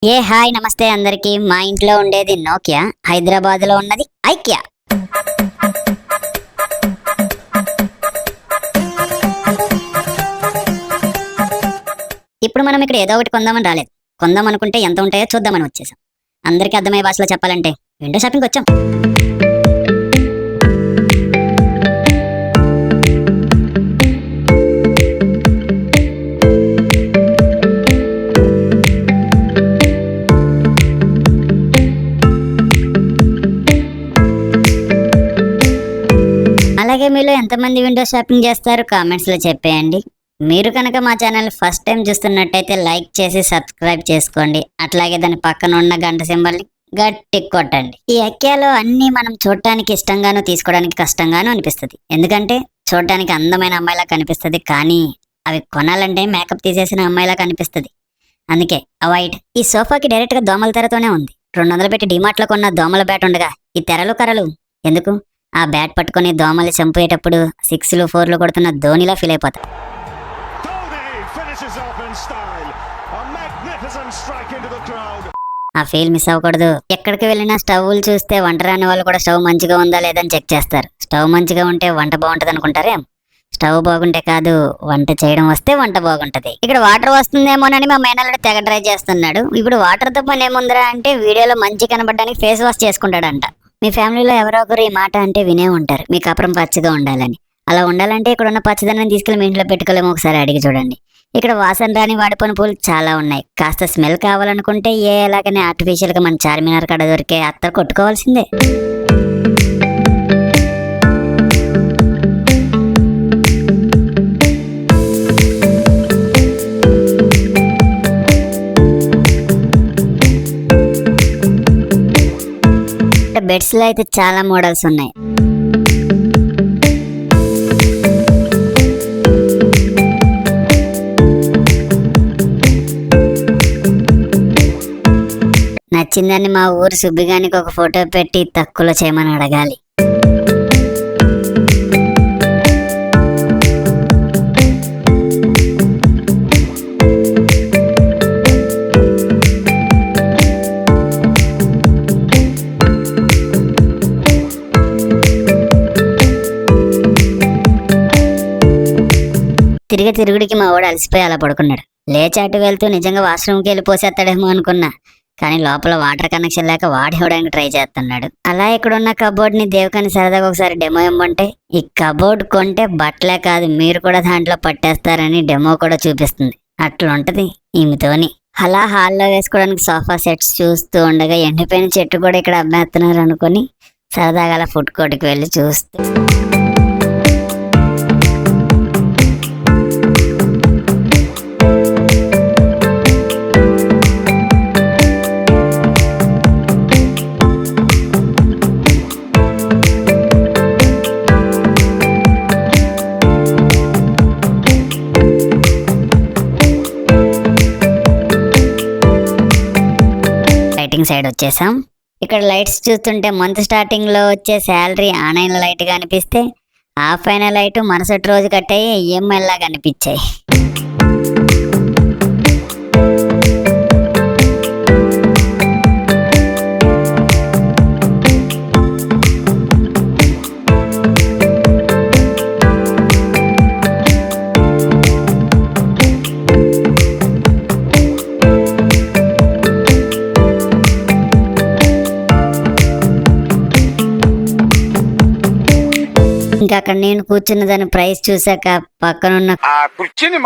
Hi నమస్తే అందరికి. మా ఇంట్లో ఉండేది నోకియా, హైదరాబాద్ లో ఉన్నది ఐకియా. ఇప్పుడు మనం ఇక్కడ ఏదో ఒకటి కొందామని రాలేదు. కొందాం అనుకుంటే ఎంత ఉంటాయో చూద్దామని వచ్చేసాం. అందరికీ అర్థమయ్యే భాషలో చెప్పాలంటే విండో షాపింగ్ వచ్చాం. అలాగే మీలో ఎంతమంది విండో షాపింగ్ చేస్తారు కామెంట్స్ లో చెప్పేయండి. మీరు కనుక మా ఛానల్ ఫస్ట్ టైం చూస్తున్నట్టయితే లైక్ చేసి సబ్స్క్రైబ్ చేసుకోండి. అట్లాగే దాని పక్కన ఉన్న గంట సింబల్ని గట్టి కొట్టండి. ఈ ఐకియాలో అన్ని మనం చూడటానికి ఇష్టంగాను తీసుకోవడానికి కష్టంగాను అనిపిస్తుంది. ఎందుకంటే చూడటానికి అందమైన అమ్మాయిలా కనిపిస్తుంది, కానీ అవి కొనాలంటే మేకప్ తీసేసిన అమ్మాయిలా కనిపిస్తుంది. అందుకే అవాయిడ్. ఈ సోఫాకి డైరెక్ట్ గా దోమల తెరతోనే ఉంది. 200 పెట్టి డిమార్ట్ లో కొన్న దోమల బ్యాట్ ఉండగా ఈ తెరలు కర్రలు ఎందుకు? ఆ బ్యాట్ పట్టుకుని దోమలు చంపేటప్పుడు 6లు 4లు కొడుతున్న ధోనిలా ఫీల్ అయిపోతాయి. ఆ ఫీల్ మిస్ అవ్వకూడదు. ఎక్కడికి వెళ్ళినా స్టవ్లు చూస్తే వంట రాని వాళ్ళు కూడా స్టవ్ మంచిగా ఉందా లేదని చెక్ చేస్తారు. స్టవ్ మంచిగా ఉంటే వంట బాగుంటది అనుకుంటారేం? స్టవ్ బాగుంటే కాదు, వంట చేయడం వస్తే వంట బాగుంటది. ఇక్కడ వాటర్ వస్తుందేమోనని మా మేనల్లుడు తెగ ట్రై చేస్తున్నాడు. ఇప్పుడు వాటర్ తో పని ఏముందిరా అంటే వీడియోలో మంచి కనబడడానికి ఫేస్ వాష్ చేసుకుంటాడంట. మీ ఫ్యామిలీలో ఎవరో ఒకరు ఈ మాట అంటే వినే ఉంటారు, మీ కాపురం పచ్చగా ఉండాలని. అలా ఉండాలంటే ఇక్కడ ఉన్న పచ్చదనాన్ని తీసుకెళ్లి మీ ఇంట్లో పెట్టుకోలేమో ఒకసారి అడిగి చూడండి. ఇక్కడ వాసన రాని వాడిపోయిన పూలు చాలా ఉన్నాయి. కాస్త స్మెల్ కావాలనుకుంటే ఎలాగనే ఆర్టిఫిషియల్ గా మన చార్మినార్ కాడ దొరికే అత్తరు కొట్టుకోవాల్సిందే. బెడ్స్ లో అయితే చాలా మోడల్స్ ఉన్నాయి. నచ్చిందని మా ఊరు సుబ్బిగానికి ఒక ఫోటో పెట్టి తక్కువలో చేయమని అడగాలి. తిరుగుడికి మా వాడు అలసిపోయి అలా పడుకున్నాడు. లేచాటు వెళ్తూ నిజంగా వాష్రూమ్కి వెళ్ళి పోసేస్తాడేమో అనుకున్నా, కానీ లోపల వాటర్ కనెక్షన్ లేక వాడి ఇవ్వడానికి ట్రై చేస్తున్నాడు. అలా ఇక్కడున్న కబోర్డ్ ని దేవకాని సరదాగా ఒకసారి డెమో ఇవ్వమంటే, ఈ కబోర్డ్ కొంటే బట్టలే కాదు మీరు కూడా దాంట్లో పట్టేస్తారని డెమో కూడా చూపిస్తుంది. అట్లుంటది ఈమెతోని. అలా హాల్లో వేసుకోవడానికి సోఫా సెట్స్ చూస్తూ ఉండగా ఎండిపోయిన చెట్టు కూడా ఇక్కడ అమ్మేస్తున్నారు అనుకుని సరదాగా అలా ఫుడ్ కోర్ట్కి వెళ్ళి చూస్తూ సైడ్ వచ్చేసాం. ఇక్కడ లైట్స్ చూస్తుంటే మంత్ స్టార్టింగ్ లో వచ్చే శాలరీ ఆన్లైన్ లైట్ గా అనిపిస్తే, ఆఫ్ అయిన లైట్ మరుసటి రోజు కట్టే ఈఎంఐ లాగా అనిపించాయి. ఇంకా అక్కడ నేను కూర్చున్న దాని ప్రైస్ చూసాక పక్కనున్న కుర్చీని